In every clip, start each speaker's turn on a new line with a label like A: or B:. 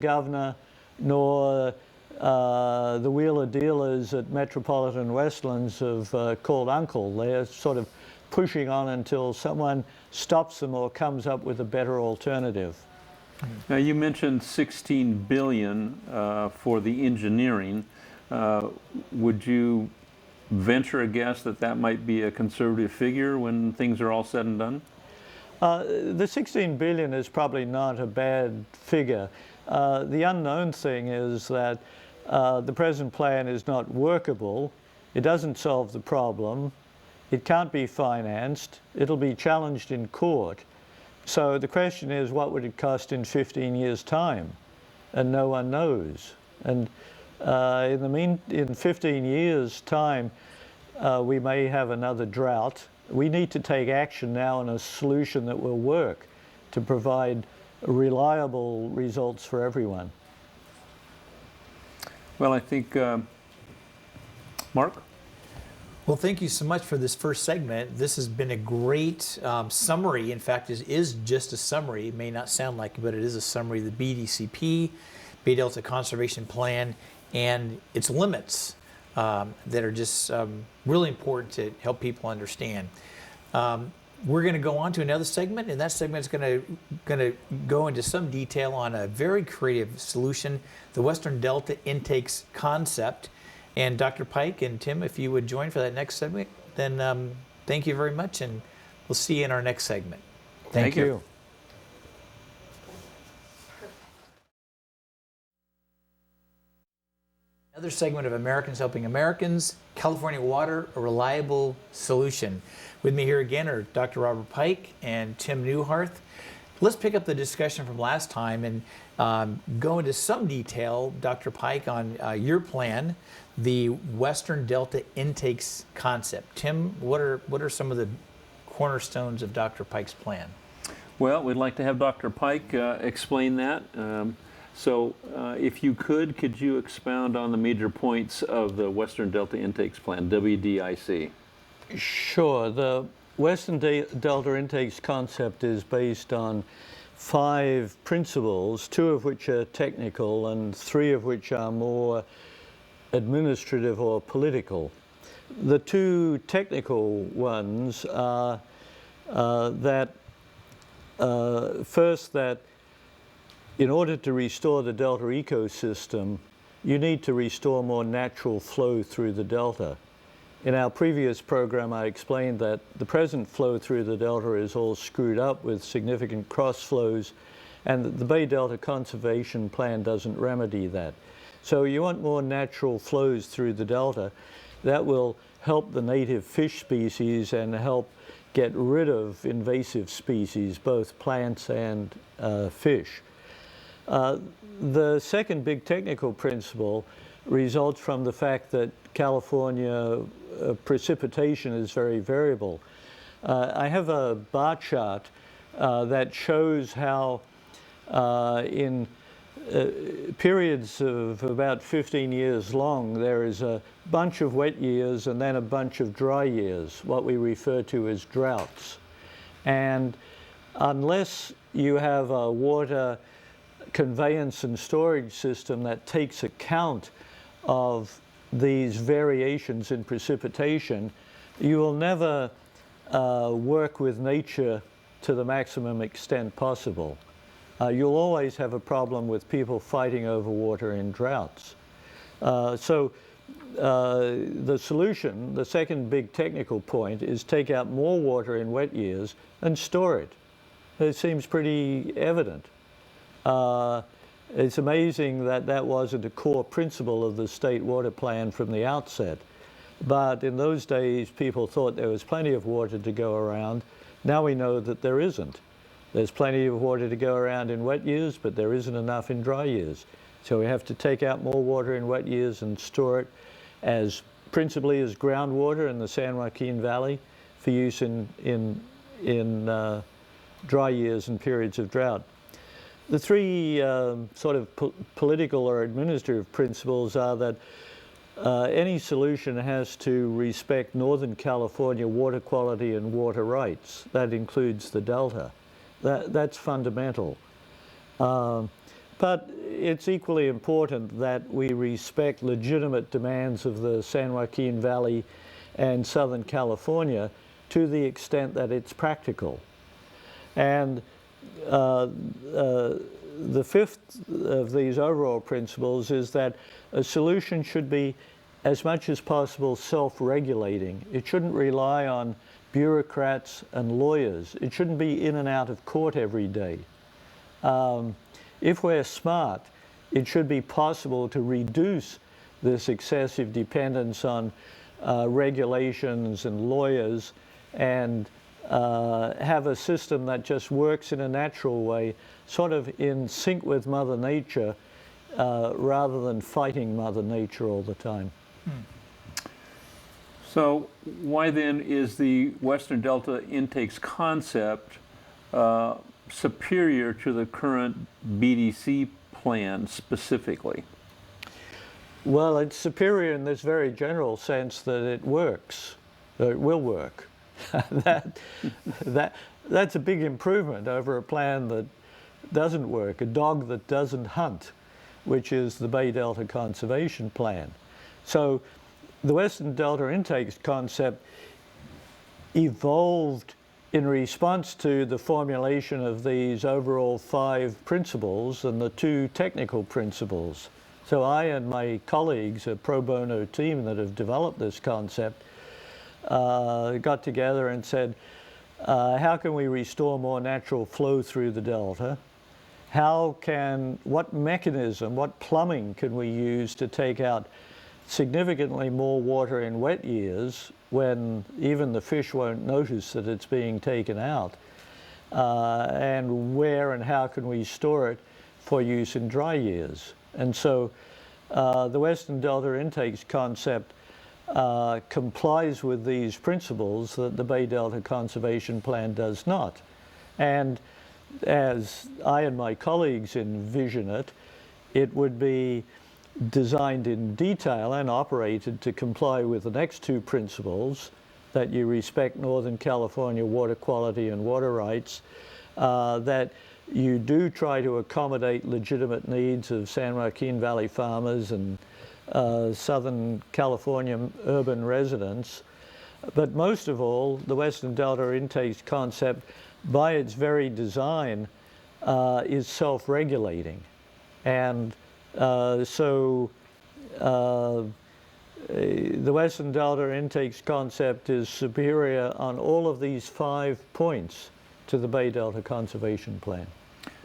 A: governor nor the wheeler dealers at Metropolitan Westlands have called uncle. They're sort of pushing on until someone stops them or comes up with a better alternative.
B: Now you mentioned $16 billion for the engineering. Would you venture a guess that that might be a conservative figure when things are all said and done?
A: The 16 billion is probably not a bad figure. The unknown thing is that the present plan is not workable. It doesn't solve the problem. It can't be financed. It'll be challenged in court. So the question is, what would it cost in 15 years' time? And no one knows. And in 15 years' time, we may have another drought. We need to take action now on a solution that will work to provide reliable results for everyone.
B: Well, I think, Mark?
C: Well, thank you so much for this first segment. This has been a great summary. In fact, it is just a summary. It may not sound like it, but it is a summary of the BDCP, Bay Delta Conservation Plan, and its limits that are just really important to help people understand. We're going to go on to another segment, and that segment is going to go into some detail on a very creative solution, the Western Delta Intakes concept. And Dr. Pyke and Tim, if you would join for that next segment, then thank you very much, and we'll see you in our next segment.
A: Thank you.
C: Another segment of Americans Helping Americans, California Water, a reliable solution. With me here again are Dr. Robert Pyke and Tim Newharth. Let's pick up the discussion from last time and go into some detail, Dr. Pyke, on your plan, the Western Delta Intakes concept. Tim, what are some of the cornerstones of Dr. Pyke's plan?
B: Well, we'd like to have Dr. Pyke explain that. So if you could you expound on the major points of the Western Delta Intakes Plan, WDIC?
A: Sure. The Western Delta Intakes concept is based on 5 principles, 2 of which are technical and 3 of which are more administrative or political. The 2 technical ones are first, that in order to restore the delta ecosystem, you need to restore more natural flow through the delta. In our previous program, I explained that the present flow through the delta is all screwed up with significant cross flows, and the Bay Delta Conservation Plan doesn't remedy that. So you want more natural flows through the delta. That will help the native fish species and help get rid of invasive species, both plants and fish. The second big technical principle results from the fact that California precipitation is very variable. I have a bar chart that shows how in periods of about 15 years long, there is a bunch of wet years and then a bunch of dry years, what we refer to as droughts. And unless you have a water conveyance and storage system that takes account of these variations in precipitation, you will never work with nature to the maximum extent possible. You'll always have a problem with people fighting over water in droughts. So the solution, the second big technical point, is take out more water in wet years and store it. It seems pretty evident. It's amazing that that wasn't a core principle of the state water plan from the outset. But in those days, people thought there was plenty of water to go around. Now we know that there isn't. There's plenty of water to go around in wet years, but there isn't enough in dry years. So we have to take out more water in wet years and store it principally as groundwater in the San Joaquin Valley for use in dry years and periods of drought. The 3 sort of political or administrative principles are that any solution has to respect Northern California water quality and water rights. That includes the Delta. That's fundamental. But it's equally important that we respect legitimate demands of the San Joaquin Valley and Southern California to the extent that it's practical. And the fifth of these overall principles is that a solution should be, as much as possible, self-regulating. It shouldn't rely on bureaucrats and lawyers. It shouldn't be in and out of court every day. If we're smart, it should be possible to reduce this excessive dependence on regulations and lawyers and have a system that just works in a natural way, sort of in sync with Mother Nature, rather than fighting Mother Nature all the time.
B: So why then is the Western Delta intakes concept superior to the current BDC plan specifically?
A: Well, it's superior in this very general sense that it works, it will work. That's a big improvement over a plan that doesn't work, a dog that doesn't hunt, which is the Bay Delta Conservation Plan. So the Western Delta intakes concept evolved in response to the formulation of these overall 5 principles and the 2 technical principles. So I and my colleagues, a pro bono team that have developed this concept, got together and said, how can we restore more natural flow through the delta? What mechanism, what plumbing can we use to take out significantly more water in wet years when even the fish won't notice that it's being taken out? And where and how can we store it for use in dry years? And so the Western Delta intakes concept complies with these principles that the Bay Delta Conservation Plan does not. And as I and my colleagues envision it, it would be designed in detail and operated to comply with the next 2 principles, that you respect Northern California water quality and water rights, that you do try to accommodate legitimate needs of San Joaquin Valley farmers and Southern California urban residents. But most of all, the Western Delta intakes concept, by its very design, is self-regulating. And so the Western Delta intakes concept is superior on all of these 5 points to the Bay Delta Conservation Plan.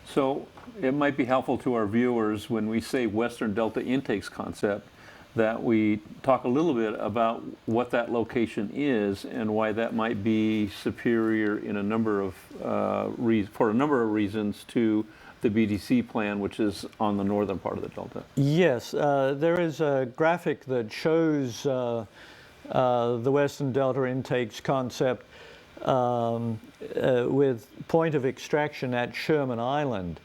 B: So it might be helpful to our viewers when we say Western Delta intakes concept that we talk a little bit about what that location is and why that might be superior in a number of for a number of reasons to the BDC plan, which is on the northern part of the Delta.
A: Yes, there is a graphic that shows the Western Delta intakes concept with point of extraction at Sherman Island.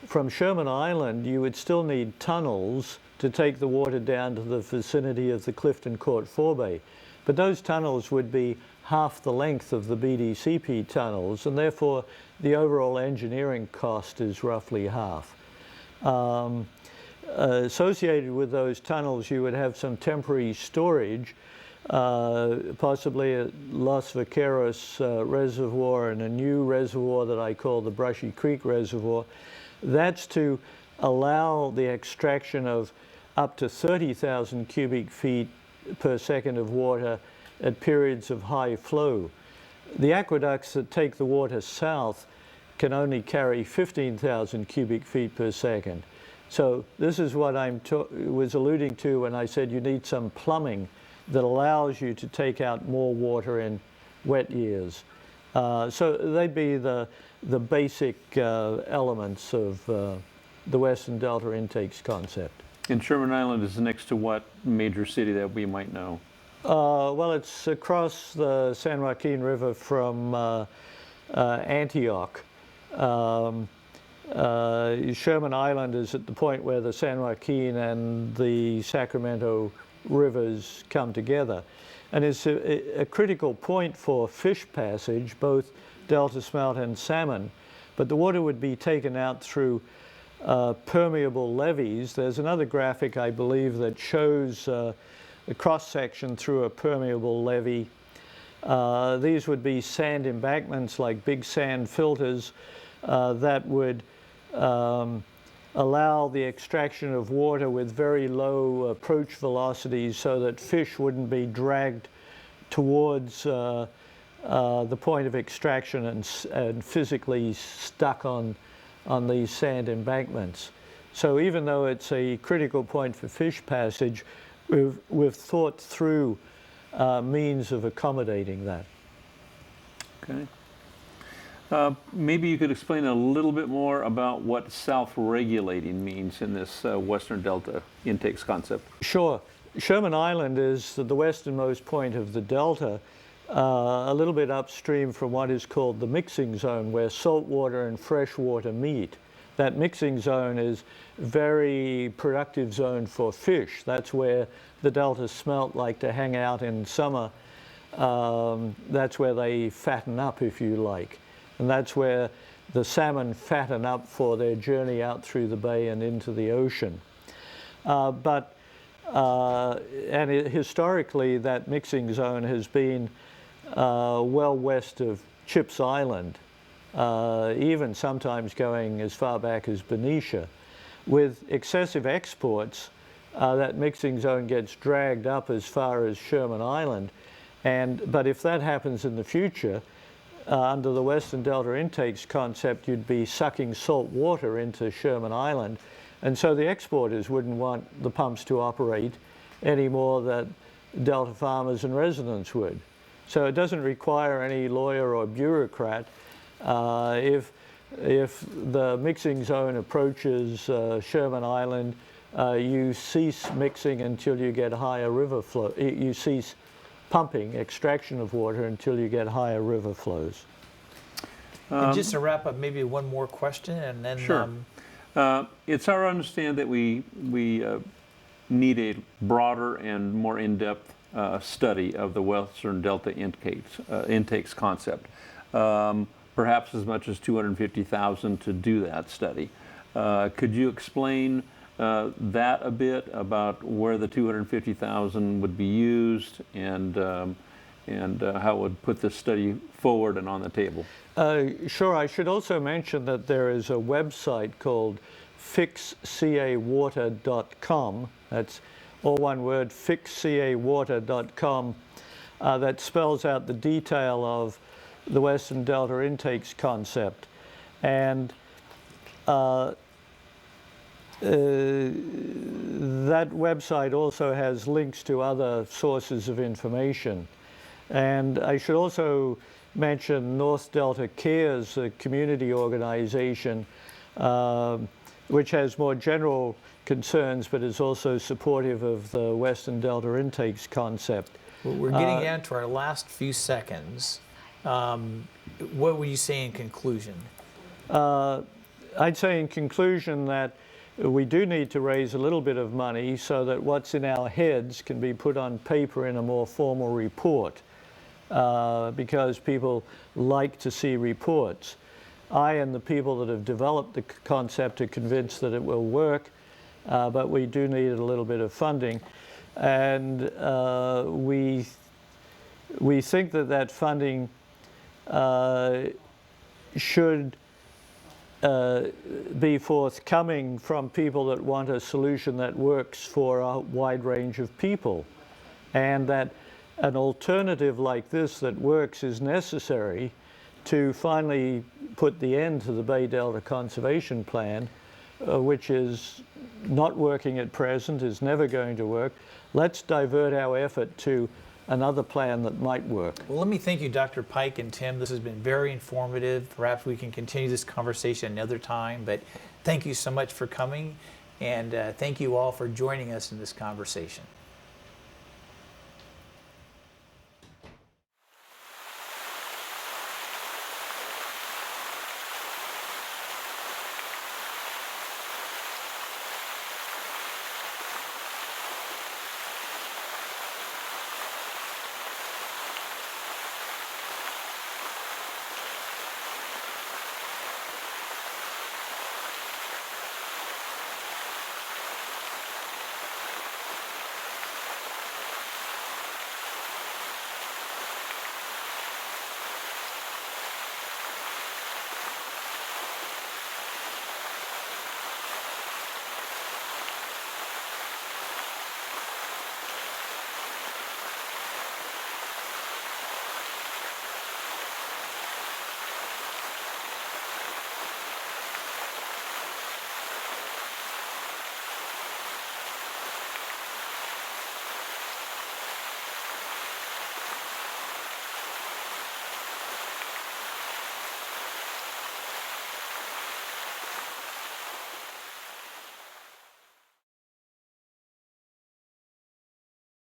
A: From Sherman Island, you would still need tunnels to take the water down to the vicinity of the Clifton Court forebay. But those tunnels would be half the length of the BDCP tunnels, and therefore the overall engineering cost is roughly half. Associated with those tunnels, you would have some temporary storage, possibly at Los Vaqueros Reservoir and a new reservoir that I call the Brushy Creek Reservoir. That's to allow the extraction of up to 30,000 cubic feet per second of water at periods of high flow. The aqueducts that take the water south can only carry 15,000 cubic feet per second. So this is what I was alluding to when I said you need some plumbing that allows you to take out more water in wet years. So they'd be the basic elements of the Western Delta intakes concept.
B: And Sherman Island is next to what major city that we might know?
A: Well, it's across the San Joaquin River from Antioch. Sherman Island is at the point where the San Joaquin and the Sacramento rivers come together. And it's a critical point for fish passage, both delta smelt and salmon. But the water would be taken out through permeable levees. There's another graphic, I believe, that shows a cross-section through a permeable levee. These would be sand embankments, like big sand filters, that would allow the extraction of water with very low approach velocities so that fish wouldn't be dragged towards the point of extraction and physically stuck on these sand embankments. So even though it's a critical point for fish passage, we've thought through means of accommodating that.
B: Okay. Maybe you could explain a little bit more about what self-regulating means in this Western Delta intakes concept.
A: Sure. Sherman Island is the westernmost point of the Delta, a little bit upstream from what is called the mixing zone, where saltwater and freshwater meet. That mixing zone is a very productive zone for fish. That's where the Delta smelt like to hang out in summer. That's where they fatten up, if you like. And that's where the salmon fatten up for their journey out through the bay and into the ocean. Historically, that mixing zone has been well west of Chips Island, even sometimes going as far back as Benicia. With excessive exports, that mixing zone gets dragged up as far as Sherman Island. But if that happens in the future, under the Western Delta intakes concept, you'd be sucking salt water into Sherman Island. And so the exporters wouldn't want the pumps to operate any more than Delta farmers and residents would. So it doesn't require any lawyer or bureaucrat. If the mixing zone approaches Sherman Island, you cease mixing until you get higher river flow. You cease pumping, extraction of water, until you get higher river flows.
C: And just to wrap up, maybe one more question, and then
B: sure. It's our understanding that we need a broader and more in-depth study of the Western Delta intakes concept. Perhaps as much as $250,000 to do that study. Could you explain that a bit about where the $250,000 would be used and how it would put this study forward and on the table?
A: Sure. I should also mention that there is a website called fixcawater.com. That's all one word, fixcawater.com, that spells out the detail of the Western Delta intakes concept. And that website also has links to other sources of information. And I should also mention North Delta Cares, a community organization, which has more general concerns, but is also supportive of the Western Delta intakes concept.
C: We're getting down to our last few seconds. What would you say in conclusion?
A: I'd say in conclusion that we do need to raise a little bit of money so that what's in our heads can be put on paper in a more formal report, because people like to see reports. I and the people that have developed the concept are convinced that it will work, but we do need a little bit of funding. And we think that that funding should be forthcoming from people that want a solution that works for a wide range of people, and that an alternative like this that works is necessary to finally put the end to the Bay Delta Conservation Plan, which is not working at present, is never going to work. Let's divert our effort to another plan that might work.
C: Well, let me thank you, Dr. Pyke and Tim. This has been very informative. Perhaps we can continue this conversation another time, but thank you so much for coming, and thank you all for joining us in this conversation.